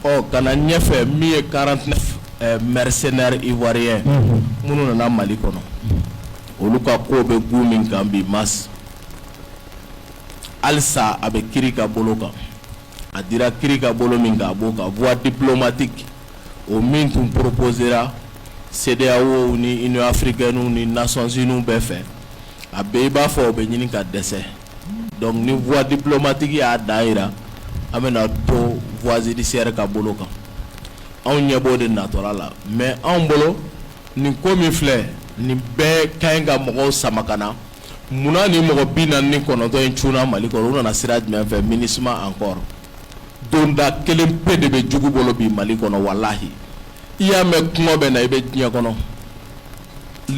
Oh, kana ɲɛfɛ min ye 49 mercenaires ivoiriens minnu nana Mali kɔnɔ olu ka ko bɛ gu min kan bi mas halisa a bɛ kiri ka bolo kan a dira kiri ka bolo min kan a b'o kan voie diplomatique o min tun proposera CEDEAO ni Union africaine ni Nations unies bɛɛ fɛ a bɛɛ i b'a fɔ o bɛ ɲini ka dɛsɛ donc ni voie diplomatique y'a dan yira an bɛna to voie judiciaire ka bolo kan anw ɲɛ b'o de natɔla la mais anw bolo nin ko min filɛ nin bɛɛ ka ɲi ka mɔgɔw sama ka na munna ni mɔgɔ 49 in cunna Mali kɔnɔ u nana sira jumɛn fɛ MINUSMA encore donda kelen pe de bɛ jugu bolo bi Mali kɔnɔ walahi i y'a mɛn kuma bɛ na i bɛ diɲɛ kɔnɔ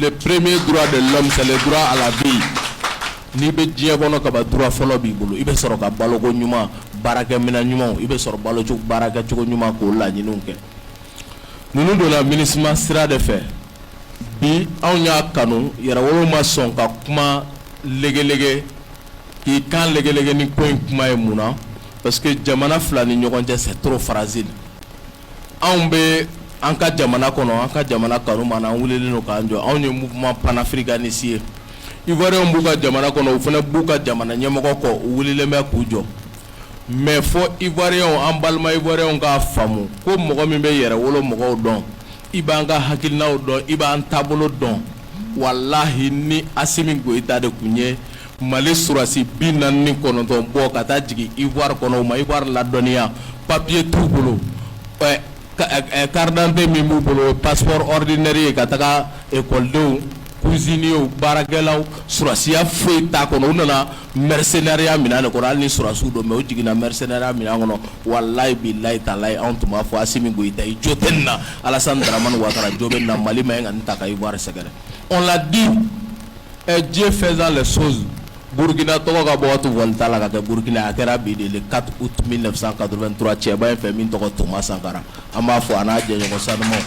le premier droit de l'homme c'est le droit à la vie n'i bɛ diɲɛ kɔnɔ kaba droit fɔlɔ b'i bolo i bɛ sɔrɔ ka baloko ɲuman baarakɛminɛn ɲumanw i bɛ sɔrɔ baarakɛcogo ɲuman k'o laɲiniw kɛ ninnu donna MINUSMA sira de fɛ bi anw y'a kanu yɛrɛwolo ma sɔn ka kuma legelege k'i kan legelege ni ko in kuma ye mun na parce que jamana fila ni ɲɔgɔn cɛ c'est trop fragile anw bɛ an ka jamana kɔnɔ an ka jamana kanu ma na an wulilen don k'an jɔ anw ye mouvement panafricaniste ye Ivoiriens b'u ka jamana kɔnɔ u fana b'u ka jamana ɲɛmɔgɔ kɔ u wulilen bɛ k'u jɔ mais fo Ivoiriens an balima Ivoiriens k'a faamu ko mɔgɔ min bɛ yɛrɛwolo mɔgɔw dɔn i b'an ka hakilinaw dɔn i b'an taabolo dɔn walahi ni Asimi Goïta de tun ye Mali surasi 49 bɔ ka taa jigin Ivoire kɔnɔ u ma Ivoire ladɔnniya papier t'u bolo carte d'identité min b'u bolo passeport ordinaire ye ka taga écoledenw cuisiniers baarakɛlaw surasiya foyi t'a kɔnɔ u nana mercenariat minɛn de kɔnɔ hali ni surasiw don mais u jiginna mercenariat minɛn kɔnɔ walahi bilahi talahi anw tun b'a fɔ Asimi Goïta i jo tɛ nin na Alassane Dramane Ouattara jo bɛ nin na Mali ma ɲi ka nin ta ka Ivoire sɛgɛrɛ on l'a dit Dieu faisant les choses Burkina tɔgɔ ka bɔ waati wɔli t'a la ka kɛ Burkina a kɛra bi de le 4 août 1983 cɛba in fɛ min tɔgɔ Thomas Sankara an b'a fɔ a n'a jɛɲɔgɔn sanumanw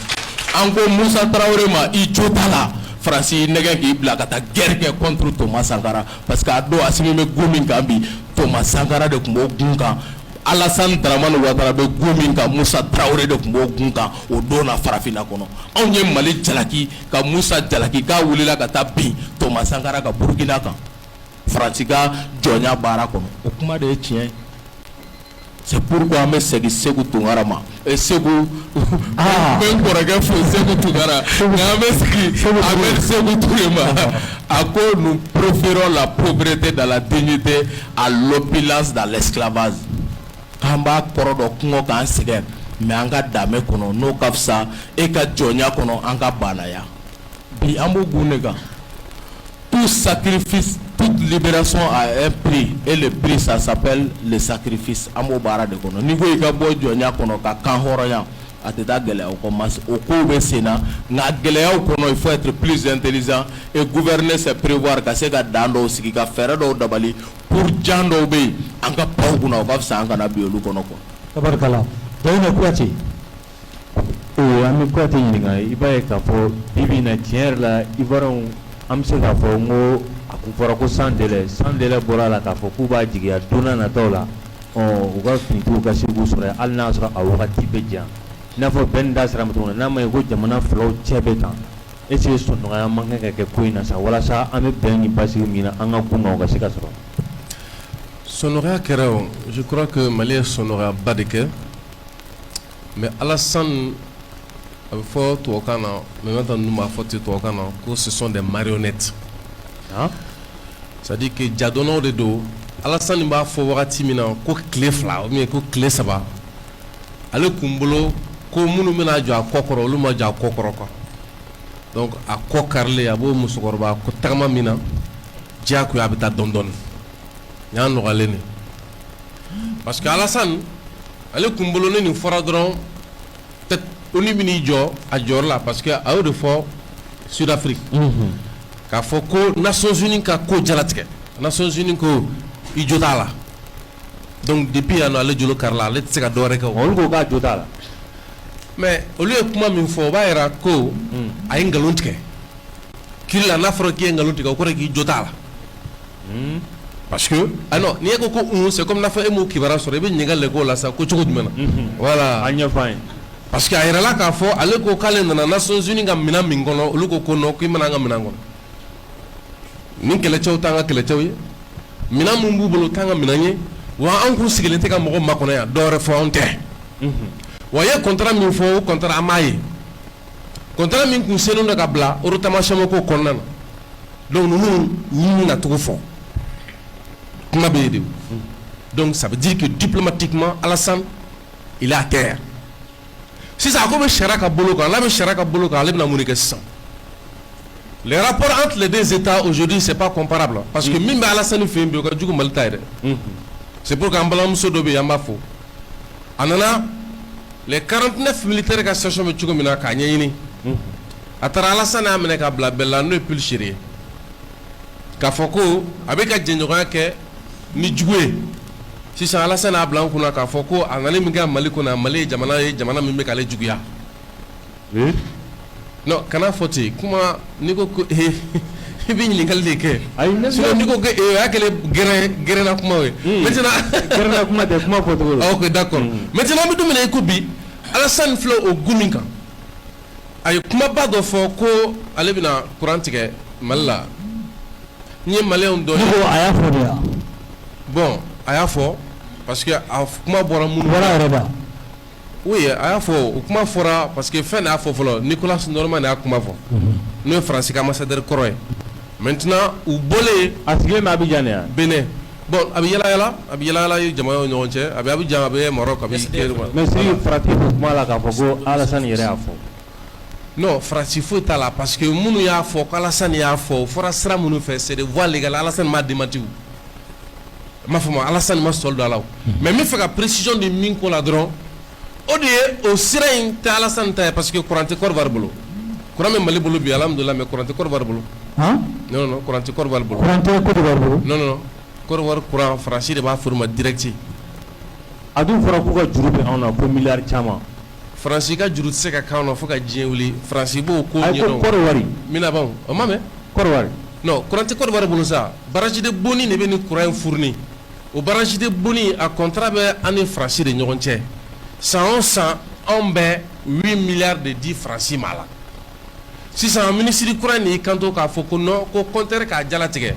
an ko Musa Traoré ma i jo t'a la Faransi nɛgɛ k'i bila ka taa guerre kɛ contre Thomas Sankara parce que a don Asimi bɛ gun min kan bi Thomas Sankara de tun b'o gun kan Alassane Dramane Ouattara bɛ gun min kan Musa Traoré de tun b'o gun kan o don na farafinna kɔnɔ anw ye Mali jalaki ka Musa jalaki k'a wulila ka taa bin Thomas Sankara ka Burkina kan Faransi ka jɔnya baara kɔnɔ o kuma de ye tiɲɛ c'est pourquoi an bɛ segin Sékou Tounkara ma Sékou bɛ n kɔrɔkɛ fo Sékou Tounkara nka an bɛ segin Ahmed Sékou Touré ma a ko nous préférons la pauvreté dans la dignité à l'opulence dans l'esclavage k'an b'a kɔrɔ dɔn kungo k'an sɛgɛn mais an ka danbe kɔnɔ n'o ka fisa e ka jɔnya kɔnɔ an ka banaya bi an b'o gun de kan tout sacrifice toute libération a un prix et le prix ça s'appelle le sacrifice an b'o baara de kɔnɔ n'i ko i ka bɔ jɔnya kɔnɔ ka kan hɔrɔnya a tɛ taa gɛlɛyaw kɔ o kow bɛ sen na nka gɛlɛyaw kɔnɔ il faut être plus intelligent et gouverner c'est prévoir ka se ka dan dɔw sigi ka fɛɛrɛ dɔw dabali pour jan dɔw bɛ yen an ka panw kunna o ka fisa an kana bi olu kɔnɔ quoi. tabarikala Dawuda Kuyate an bɛ Kuyate ɲininka i b'a ye k'a fɔ bi bi in na tiɲɛ yɛrɛ la Ivoiriens an bɛ se k'a fɔ n ko a kun fɔra ko sans délai bɔra a la k'a fɔ k'u b'a jigiya don n'a nataw la u ka finitigiw ka se k'u sɔrɔ hali n'a sɔrɔ a wagati bɛ jan i n'a fɔ bɛɛ ni da sira ma cogo min na n'a ma ye ko jamana filaw cɛ bɛ kan est-ce que sɔnnɔgɔya man kan ka kɛ ko in na sa walasa an bɛ bɛn ni basigi min na an ka kun na o ka se ka sɔrɔ. Sɔnnɔgɔya kɛra o je crois que Mali ye sɔnnɔgɔyaba de kɛ mais Alassane a bɛ fɔ tubabukan na mais maintenant ninnu b'a fɔ ten tubabukan na ko ce sont des marionnettes c'est-à-dire que jadɔnnaw de don Alassane b'a fɔ wagati min na ko tile fila ou bien ko tile saba ale kun bolo ko minnu bɛna jɔ a kɔ kɔrɔ olu ma jɔ a kɔ kɔrɔ quoi donc a kɔ karilen a b'o musokɔrɔba ko tagama min na diyagoya a bɛ taa dɔɔni dɔɔni ɲ'a nɔgɔyalen de parce que Alassane ale kun bolo ni nin fɔra dɔrɔn peut-être oni bɛn'i jɔ a jɔyɔrɔ la parce que a y'o de fɔ Sud-Afrique k'a fɔ ko Nations Unies ka ko jalatigɛ Nations Unies ko i jo t'a la donc depuis yan nɔ ale jolo karila ale tɛ se ka dɔwɛrɛ kɛ olu ko k'a jo t'a la mais olu ye kuma min fɔ o b'a yira ko a ye nkalon tigɛ kiri la n'a fɔra k'i ye nkalon tigɛ o kɔrɔ k'i jo t'a la parce que ah non ni ko c'est comme na fa emu kibara sore be nyigal le ko la sa ko chugo dumena voilà anya fine parce que ayira la ka fo ale ko kale na Nations Unies nga mina mingono lu ko no ko mana nga mina ngono nin kele chaw tanga kele chaw ye mina mumbu bolo tanga mina nye wa an ku sigilente ka mogo makono ya do refonte wa ye contrat min fo contrat amaye contrat min kun senu daga bla o rotama chamo ko konna donc nous na tout fond kuma be de donc ça veut dire que diplomatiquement Alassane il est à terre si ça comme Sharaka Boloka là mais Sharaka Boloka ale na monika ça les rapports entre les deux états aujourd'hui c'est pas comparable parce que même Alassane fait un ka jugo malta ide c'est pour qu'ambalam so dobe yamba fo anana les 49 militaires ka station me jugo mina ka nyini atara Alassane amene ka bla bella no plus chéri ka foko abeka jenyoga ke ni jugwe si sa Alassane a blanc kuna ka foko anale minga maliko na mali jamana mimbe kale juguya non kana foti kuma niko bi ni kalde ke ay ne so niko ke akele gere na kuma we maintenant gere na kuma de kuma foto OK d'accord maintenant mi dumene ko bi Alassane flo o guminka ay kuma ba do foko ale bina courantike malla ni maléon do aya fo dia bon aya fo parce que kuma bora mun wala reba oui aya fo kuma fora parce que fin a fo folo Nicolas Norman a kuma fo no français ka ambassadeur koroy maintenant ou bolé asige ma Abidjan Bénin bon abi yala jamayo ñonche abi Abidjan abi Maroc abi mais si pratique kuma la ka fo Alassane yere a fo non Francis faut ta là parce que munu ya fo Alassane ya fo fora sera munu fait c'est de voie légale Alassane m'a démenti ma fama Alassane ma soldat là mais mi fait la précision de minko la dron au sirain ta Alassane ta parce que courante corps barbolo courant même mali bolo bi alhamdoulilah mais courante corps barbolo hein non courante corps barbolo non corps courant Francis de ba forma direct adu fora ko ka jurube on ko milliard chama Francis ka juru se ka kawo fo ka jien wuli Francis bo ko ay ko kor wari mina bon o mame kor wari non courante corps barbolo ça barrage de boni ne be ni courant fourni au barrage de boni à contrat be ani Francis de ñogonche 100 on be 8 milliards de 10 francs mala si ça ministre du courant ni kanto ka fo ko no ko compteur ka jala tege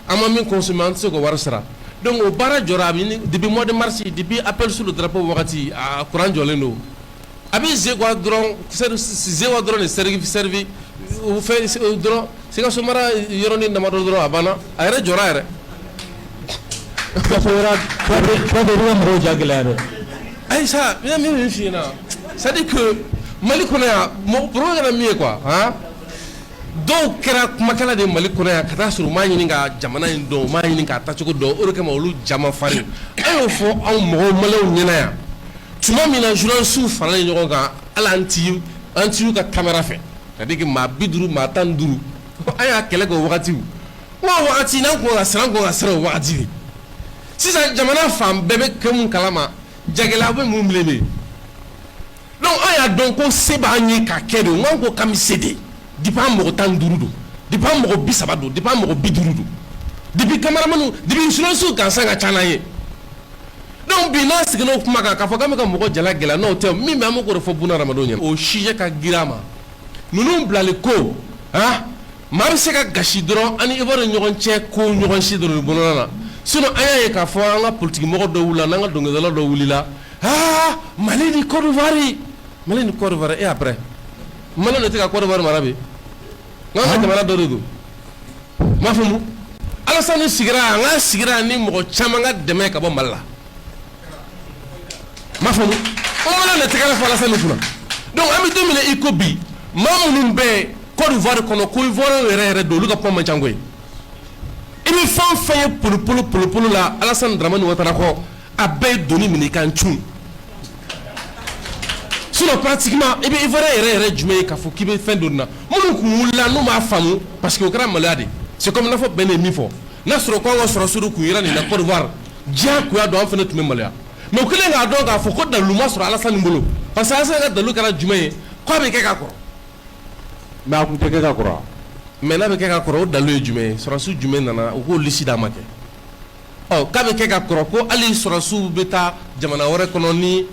ama min consommant se ko war sara donc au barrage jorabi depuis mois de mars depuis appel sur le drapeau wakati a courant joleno abi zegwa dron zegwa dron ne servi ou fait dron c'est ka somara yoroni na mado dron abana ayre jorare ka sora ko de ruwa mo jaglare ay ça mi fina ça dit que mali konya mo programme mi quoi hein donc kera makala de mali konya kata suru mani ninga jamana ndo mani ninga tachuko do oro kama olu jama fari ayo fo aw mo malaw nyina ya tuma mina journal sou fara nyogo ga ala anti ka camera fait c'est-à-dire que ma biduru ma tanduru aya kele go wakati na ko asran wakati si ça jamana fam bebe kem kalama jagela be mumleme donc aya donc ko seba nyi ka kedo ngon ko kam cédé dipa mo tanduru do dipa mo bisaba do dipa mo biduru do dipi cameraman dipi journal sou kan sanga chanaye donc bina signo kuma ka fo kam ka mo jala gela no te mi ma mo ko fo buna ramado nyen o shije ka girama nunu blale ko hein ma se ka gashi dron ani iboro nyogon che ko nyogon shi dron bonana sino aya ka fo nga politique mo do wula nga do ngala do wulila ah Mali ni Côte d'Ivoire et après Mali ne te ka Côte d'Ivoire marabe nga jamana do do ma fumu Alassane sigira ni mo chama nga deme ka bo malla ma famu on mala ne tekala fala sanu funa donc ami domine ikobi mamunun be Côte d'Ivoire kono ko Ivoire rere do luka pom changoy ibi fan faye pulu la Alassane Dramane Ouattara ko abe doni mini kan chun sinon pratiquement ibi Ivoire rere jume ka fo kibe fin donna munu ku la no ma famu parce que o kra malade c'est comme na fo bene mi fo na soro ko ngo soro suru ku ira ni na Côte d'Ivoire dia ku ya do an fene tume malaya mais o kele nga donc a fo ko daluma soro Alassane Mbolo parce que Alassane ga dalu kala jume ko be ke ka ko mais a kun te ke ka ko mais na be ke ka ko dalu jume soro su jume nana o ko lisi da make k'a bɛ kɛ ka kɔrɔ ko hali sɔrɔsiw bɛ taa jamana wɛrɛ kɔnɔ ni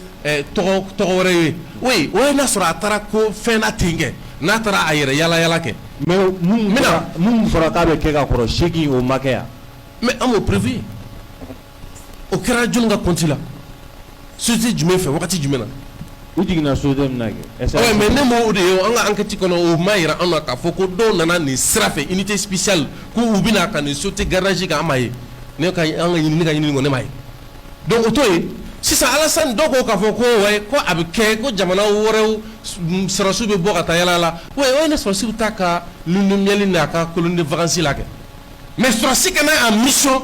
tɔgɔ wɛrɛ ye oui o ye n'a sɔrɔ a taara ko fɛn na ten kɛ n'a taara a yɛrɛ yala yala kɛ mais mun fɔra k'a bɛ kɛ ka kɔrɔ seegin o ma kɛ yan mais an b'o prévu o kɛra jɔnni ka compte la société jumɛn fɛ wagati jumɛn na u jiginna société min na kɛ ouais mais ne m'o de ye an ka enquête kɔnɔ o ma yira an na k'a fɔ ko dɔw nana nin sira fɛ unité spéciale ko u bɛna ka nin société garage kɛ an ma ye ne ka ɲinini kɔni ne ma ye donc o to ye sisan Alassane dɔw ko k'a fɔ ko ouais ko a bɛ kɛ ko jamana wɛrɛw sɔrɔsiw bɛ bɔ ka taa yala la ouais o ye ne sɔrɔsiw ta ka lune de miel n'a ka colonie de vacances la kɛ mais sɔrɔsi kana en mission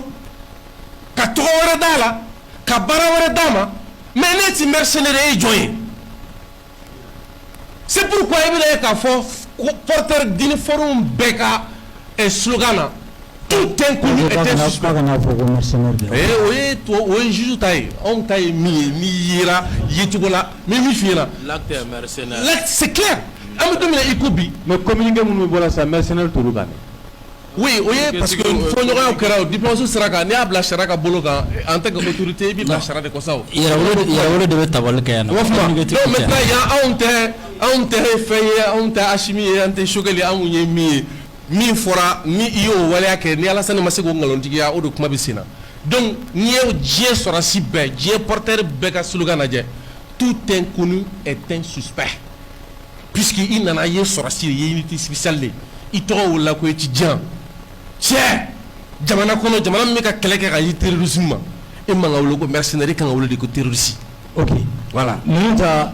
ka tɔgɔ wɛrɛ d'a la ka baara wɛrɛ d'a ma mais ne ti mercenaire ye jɔn ye c'est pourquoi il bɛna ye k'a fɔ porteur d'uniforme bɛɛ ka slogan na tout inconnu était suspect o ye juge ta ye anw ta ye min ye n'i yera yecogo la mais min f'i ɲɛna l'acte est mercenaire l'acte c'est clair an bɛ don min na i ko bi mais communiqué minnu bɔra sa mercenaire t'olu kan oui o ye parce que fɔɲɔgɔnyaw kɛra o dépense sera kan n'i y'a bila sariya ka bolo kan en tant que autorité i b'i bila sariya de kɔ sa o yɛrɛwolo de bɛ tabali kɛ yan donc maintenant yan anw tɛ fɛn ye anw tɛ Asimi ye an tɛ Sogɛli anw ye min ye min fɔra ni i y'o waleya kɛ ni Alassane ma se k'o nkalontigiya o de kuma bɛ sen na donc n'i ye diɲɛ sɔrɔsi bɛɛ diɲɛ porteur bɛɛ ka slogan lajɛ tout inconnu est un suspect puisque i nana ye sɔrɔsi ye unité spéciale de i tɔgɔ wolola ko étudiant cɛ jamana kɔnɔ jamana min bɛ ka kɛlɛ kɛ ka yi terrorisme ma e man ka wele ko mercenaire i kan ka wele de ko terroriste ok voilà ninnu ta